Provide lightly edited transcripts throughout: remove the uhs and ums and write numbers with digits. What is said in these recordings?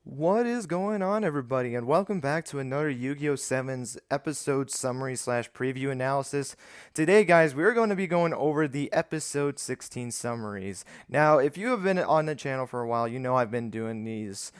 What is going on, everybody, and welcome back to another Yu-Gi-Oh! 7's episode summary slash preview analysis. Today, guys, we're going to be going over the episode 16 summaries. Now, if you have been on the channel for a while, you know I've been doing these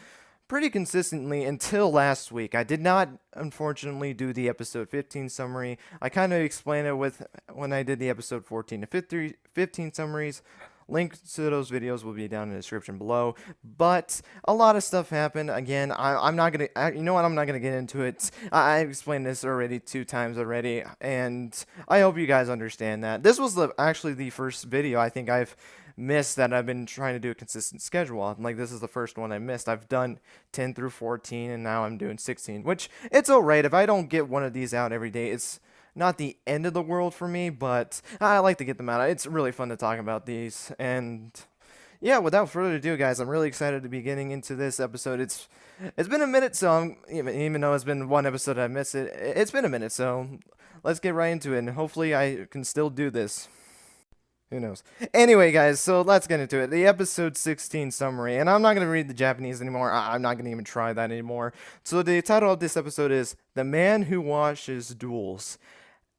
pretty consistently until last week. I did not, unfortunately, do the episode 15 summary. I kind of explained it with when I did the episode 14 to 15 summaries. Links to those videos will be down in the description below. But a lot of stuff happened. Again, I'm not gonna. You know what? I'm not gonna get into it. I explained this already 2 times already, and I hope you guys understand that. This was actually the first video I think I've missed that I've been trying to do a consistent schedule on. Like, this is the first one I missed. I've done 10 through 14, and now I'm doing 16, which it's alright. If I don't get one of these out every day, it's not the end of the world for me, but I like to get them out. It's really fun to talk about these. And yeah, without further ado, guys, I'm really excited to be getting into this episode. It's been a minute, so even though it's been one episode I missed it, it's been a minute, so let's get right into it, and hopefully I can still do this. Who knows? Anyway, guys, so let's get into it. The episode 16 summary, and I'm not going to read the Japanese anymore. I'm not going to even try that anymore. So the title of this episode is The Man Who Watches Duels.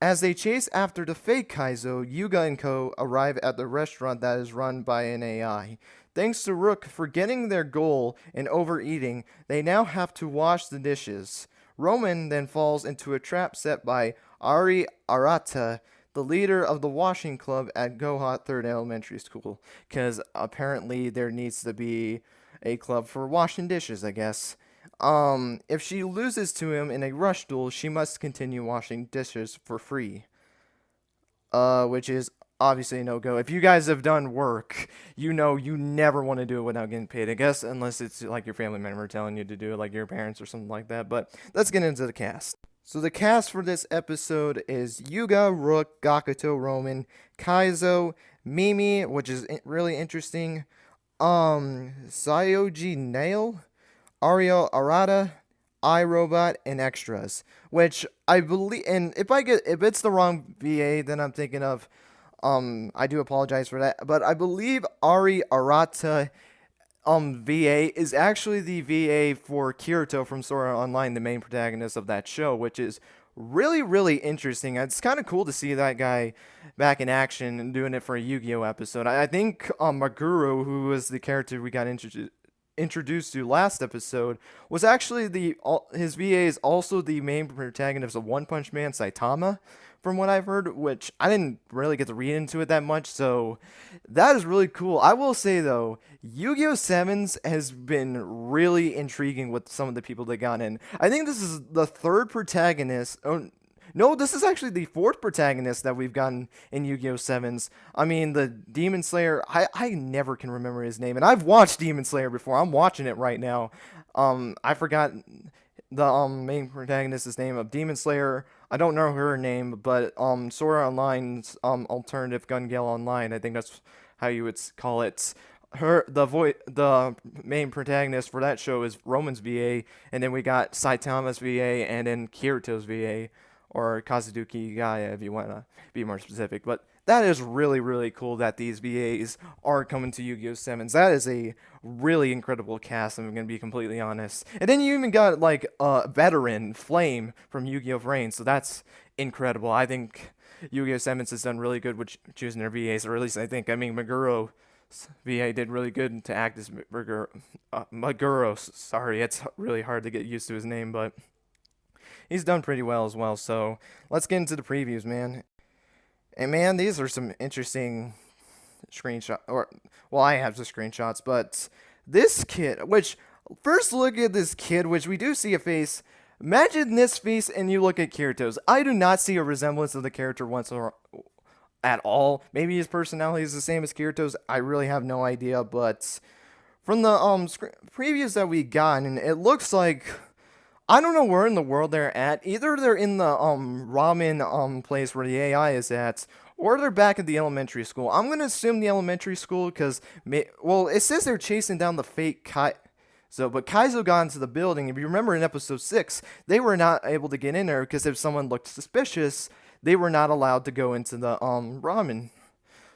As they chase after the fake Kaizo, Yuga and Co. arrive at the restaurant that is run by an AI. Thanks to Rook forgetting their goal and overeating, they now have to wash the dishes. Roman then falls into a trap set by Ari Arata, the leader of the washing club at Gohat 3rd Elementary School, because apparently there needs to be a club for washing dishes, I guess. If she loses to him in a rush duel, she must continue washing dishes for free. Which is obviously a no-go. If you guys have done work, you know you never want to do it without getting paid, I guess, unless it's like your family member telling you to do it, like your parents or something like that. But let's get into the cast. So the cast for this episode is Yuga, Rook, Gakuto, Roman, Kaizo, Mimi, which is really interesting, Sayoji Nail, Ariel Arata, iRobot, and extras. Which I believe, and if it's the wrong VA, then I'm thinking of, I do apologize for that. But I believe Ari Arata, VA is actually the VA for Kirito from Sword Art Online, the main protagonist of that show, which is really, really interesting. It's kind of cool to see that guy back in action and doing it for a Yu-Gi-Oh episode. I think Maguro, who was the character we got introduced to last episode, was actually his VA is also the main protagonist of One Punch Man, Saitama, from what I've heard, which I didn't really get to read into it that much, so that is really cool. I will say, though, Yu-Gi-Oh! 7's has been really intriguing with some of the people that got in. I think this is the third protagonist. Oh, no, this is actually the fourth protagonist that we've gotten in Yu-Gi-Oh! 7's. I mean, the Demon Slayer, I never can remember his name, and I've watched Demon Slayer before. I'm watching it right now. I forgot the main protagonist's name of Demon Slayer. I don't know her name, but Sword Art Online's alternative Gun Gale Online, I think that's how you would call it. The main protagonist for that show is Roman's VA, and then we got Saitama's VA, and then Kirito's VA, or Kazuduki Gaia if you want to be more specific. But that is really, really cool that these VAs are coming to Yu-Gi-Oh! 7's. That is a really incredible cast, I'm going to be completely honest. And then you even got, like, a veteran, Flame, from Yu-Gi-Oh! Reign, so that's incredible. I think Yu-Gi-Oh! 7's has done really good with choosing their VAs, or at least I think. I mean, Maguro's VA did really good to act as Maguro. Sorry, it's really hard to get used to his name, but he's done pretty well as well. So let's get into the previews, man. And man, these are some interesting screenshots. Well, I have the screenshots, but this kid, which first look at this kid, which we do see a face. Imagine this face, and you look at Kirito's. I do not see a resemblance of the character once or at all. Maybe his personality is the same as Kirito's. I really have no idea, but from the previews that we got, and it looks like, I don't know where in the world they're at. Either they're in the ramen place where the AI is at, or they're back at the elementary school. I'm gonna assume the elementary school because, well, it says they're chasing down the fake Kaizo, but Kaizo got into the building. If you remember in episode 6, they were not able to get in there because if someone looked suspicious, they were not allowed to go into the ramen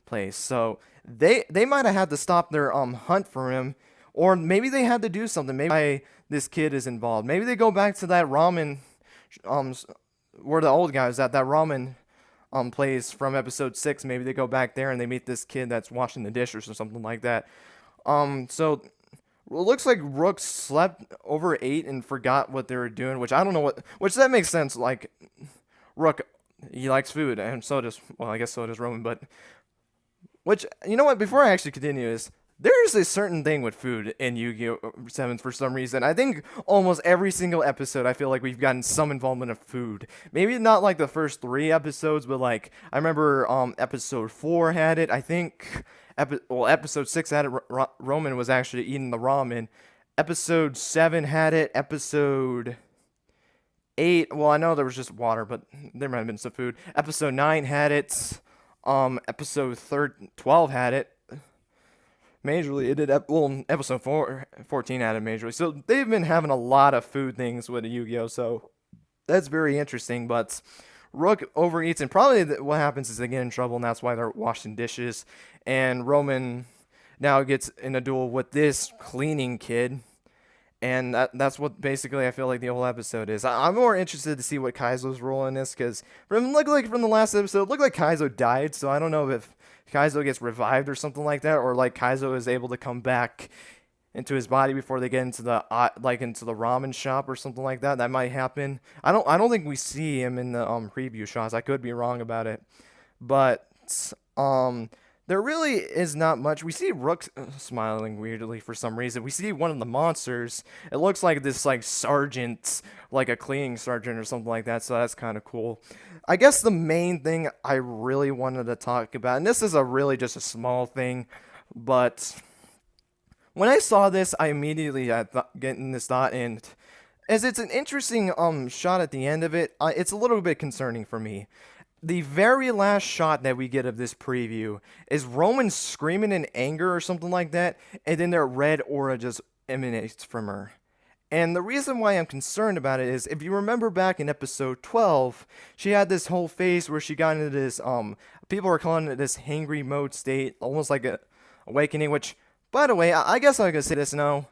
place. So they might have had to stop their hunt for him, Or maybe they had to do something. Maybe why this kid is involved. Maybe they go back to that ramen, um, where the old guy was at, that ramen place from episode 6. Maybe they go back there and they meet this kid that's washing the dishes or something like that. So it looks like Rook slept over 8 and forgot what they were doing, which I don't know which that makes sense. Like, Rook, he likes food, and so does, well, I guess so does Roman, but, which, you know what, before I actually continue is, there's a certain thing with food in Yu-Gi-Oh! 7 for some reason. I think almost every single episode, I feel like we've gotten some involvement of food. Maybe not like the first 3 episodes, but like, I remember episode 4 had it. I think, episode 6 had it. Roman was actually eating the ramen. Episode 7 had it. Episode 8, well, I know there was just water, but there might have been some food. Episode 9 had it. Episode 12 had it. Majorly, it did. Well, episode 14 had it majorly. So they've been having a lot of food things with Yu-Gi-Oh! So that's very interesting. But Rook overeats, and probably what happens is they get in trouble, and that's why they're washing dishes. And Roman now gets in a duel with this cleaning kid. And that's what basically I feel like the whole episode is. I'm more interested to see what Kaizo's role in this, because from the last episode, it looked like Kaizo died, so I don't know if Kaizo gets revived or something like that, or like Kaizo is able to come back into his body before they get into the into the ramen shop or something like that. That might happen. I don't think we see him in the preview shots. I could be wrong about it, but there really is not much. We see Rook smiling weirdly for some reason. We see one of the monsters. It looks like this like sergeant, like a cleaning sergeant or something like that, so that's kind of cool. I guess the main thing I really wanted to talk about, and this is really just a small thing, but when I saw this, I immediately had getting this thought, and as it's an interesting shot at the end of it, it's a little bit concerning for me. The very last shot that we get of this preview is Roman screaming in anger or something like that, and then their red aura just emanates from her. And the reason why I'm concerned about it is, if you remember back in episode 12, she had this whole phase where she got into this, people were calling it this hangry mode state, almost like a awakening, which, by the way, I guess I could say this now.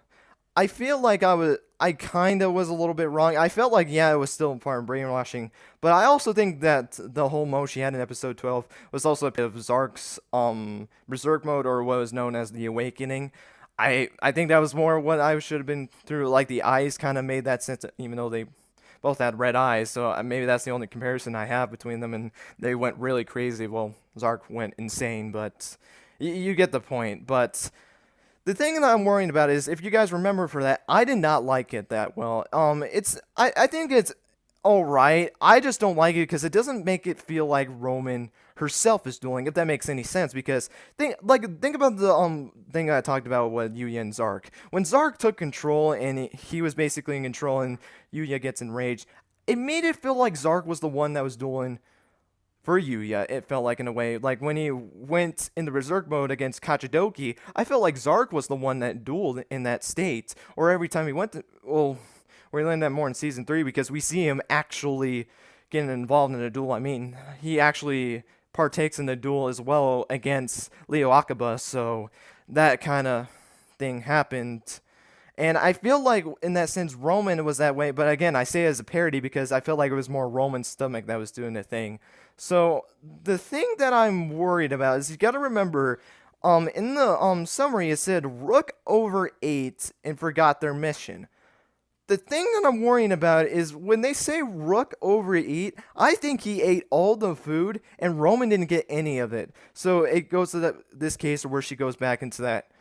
I feel like I kind of was a little bit wrong. I felt like, yeah, it was still part of brainwashing, but I also think that the whole mode she had in episode 12 was also a bit of Zark's berserk mode, or what was known as the awakening. I think that was more what I should have been through. Like, the eyes kind of made that sense, even though they both had red eyes, so maybe that's the only comparison I have between them, and they went really crazy. Well, Zark went insane, but you get the point. But the thing that I'm worrying about is, if you guys remember for that, I did not like it that well. I think it's alright. I just don't like it because it doesn't make it feel like Roman herself is dueling, if that makes any sense. Because think about the thing I talked about with Yuya and Zark. When Zark took control and he was basically in control and Yuya gets enraged, it made it feel like Zark was the one that was dueling for Yuya. It felt like, in a way, like when he went in the berserk mode against Kachidoki, I felt like Zark was the one that dueled in that state. Or every time he went to, well, we learned that more in season 3 because we see him actually getting involved in a duel. I mean, he actually partakes in the duel as well against Leo Akaba, so that kind of thing happened. And I feel like, in that sense, Roman was that way, but again, I say it as a parody because I felt like it was more Roman's stomach that was doing the thing. So, the thing that I'm worried about is, you gotta remember, in the summary it said Rook overate and forgot their mission. The thing that I'm worrying about is when they say Rook overeat, I think he ate all the food and Roman didn't get any of it. So it goes to this case where she goes back into that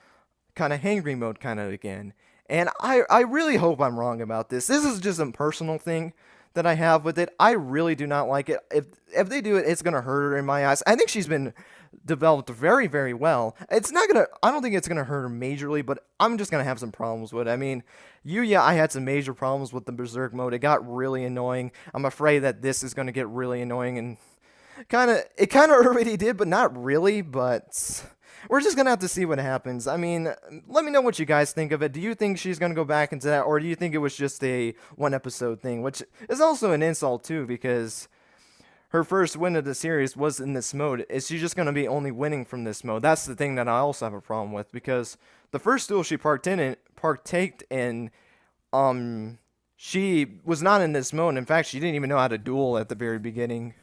kind of hangry mode kind of again. And I really hope I'm wrong about this. This is just a personal thing that I have with it. I really do not like it. If they do it, it's going to hurt her in my eyes. I think she's been developed very, very well. It's not going to, I don't think it's going to hurt her majorly, but I'm just going to have some problems with it. I mean, Yuya, I had some major problems with the Berserk mode. It got really annoying. I'm afraid that this is going to get really annoying, and it kind of already did, but not really, but we're just going to have to see what happens. I mean, let me know what you guys think of it. Do you think she's going to go back into that, or do you think it was just a one-episode thing, which is also an insult, too, because her first win of the series was in this mode. Is she just going to be only winning from this mode? That's the thing that I also have a problem with, because the first duel she partaked in, she was not in this mode. In fact, she didn't even know how to duel at the very beginning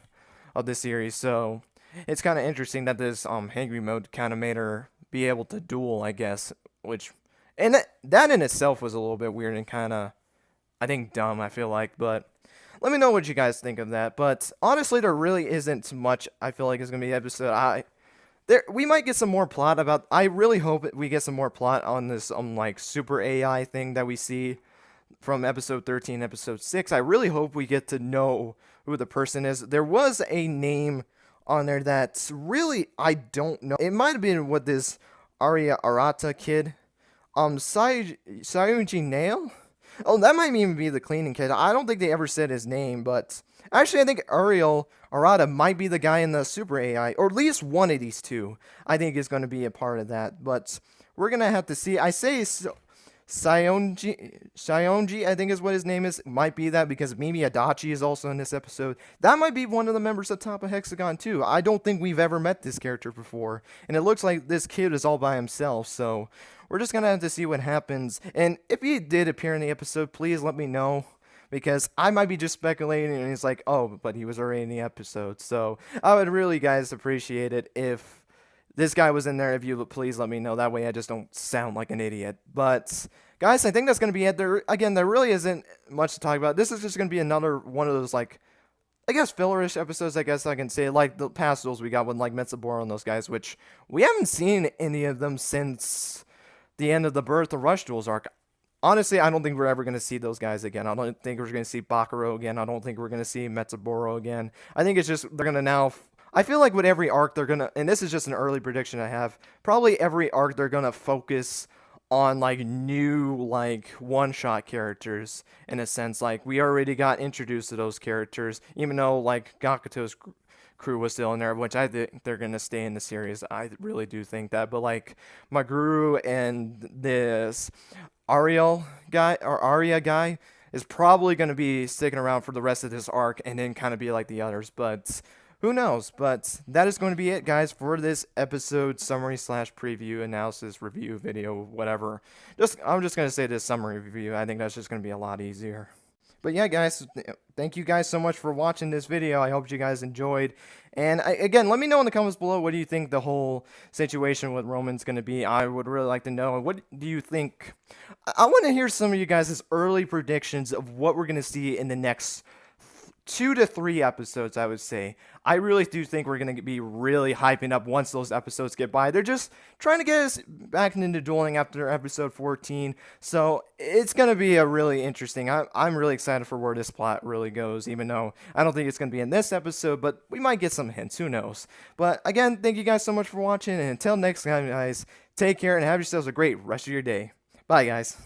of the series. So it's kind of interesting that this hangry mode kind of made her be able to duel, I guess. Which, and that in itself was a little bit weird and kind of, I think, dumb. I feel like, but let me know what you guys think of that. But honestly, there really isn't much. I feel like is gonna be episode. We might get some more plot about. I really hope we get some more plot on this like super AI thing that we see from episode 13, episode 6. I really hope we get to know who the person is. There was a name on there that's really, I don't know. It might have been what this Aria Arata kid. Sayuji Nail? Oh, that might even be the cleaning kid. I don't think they ever said his name, but actually, I think Ariel Arata might be the guy in the Super AI, or at least one of these two. I think is going to be a part of that, but we're gonna have to see. I say Sionji, I think is what his name is. Might be that because Mimi Adachi is also in this episode. That might be one of the members of Top of Hexagon too. I don't think we've ever met this character before, and it looks like this kid is all by himself. So we're just gonna have to see what happens. And if he did appear in the episode, please let me know. Because I might be just speculating, and it's like, oh, but he was already in the episode. So I would really, guys, appreciate it if this guy was in there. If you please let me know. That way I just don't sound like an idiot. But guys, I think that's going to be it. There really isn't much to talk about. This is just going to be another one of those, like, I guess fillerish episodes, I guess I can say, like the past duels we got with like Metsuboro and those guys, which we haven't seen any of them since the end of the Birth of Rush duels arc. Honestly, I don't think we're ever going to see those guys again. I don't think we're going to see Bakuro again. I don't think we're going to see Metsuboro again. I think it's just they're going to now. I feel like with every arc they're going to, and this is just an early prediction I have, probably every arc they're going to focus on like new like one-shot characters in a sense. Like we already got introduced to those characters, even though like Gakuto's crew was still in there, which I think they're gonna stay in the series. I really do think that. But like Maguru and this Ariel guy or Arya guy is probably going to be sticking around for the rest of this arc and then kind of be like the others, but who knows? But that is going to be it, guys, for this episode summary / preview analysis review video, whatever. I'm just going to say this summary review. I think that's just going to be a lot easier. But yeah, guys, thank you guys so much for watching this video. I hope you guys enjoyed. And again, let me know in the comments below, what do you think the whole situation with Roman's going to be? I would really like to know. What do you think? I want to hear some of you guys' early predictions of what we're going to see in the next 2 to 3 episodes, I would say. I really do think we're going to be really hyping up once those episodes get by. They're just trying to get us back into dueling after episode 14. So it's going to be a really interesting. I'm really excited for where this plot really goes, even though I don't think it's going to be in this episode, but we might get some hints. Who knows? But again, thank you guys so much for watching. And until next time, guys, take care and have yourselves a great rest of your day. Bye, guys.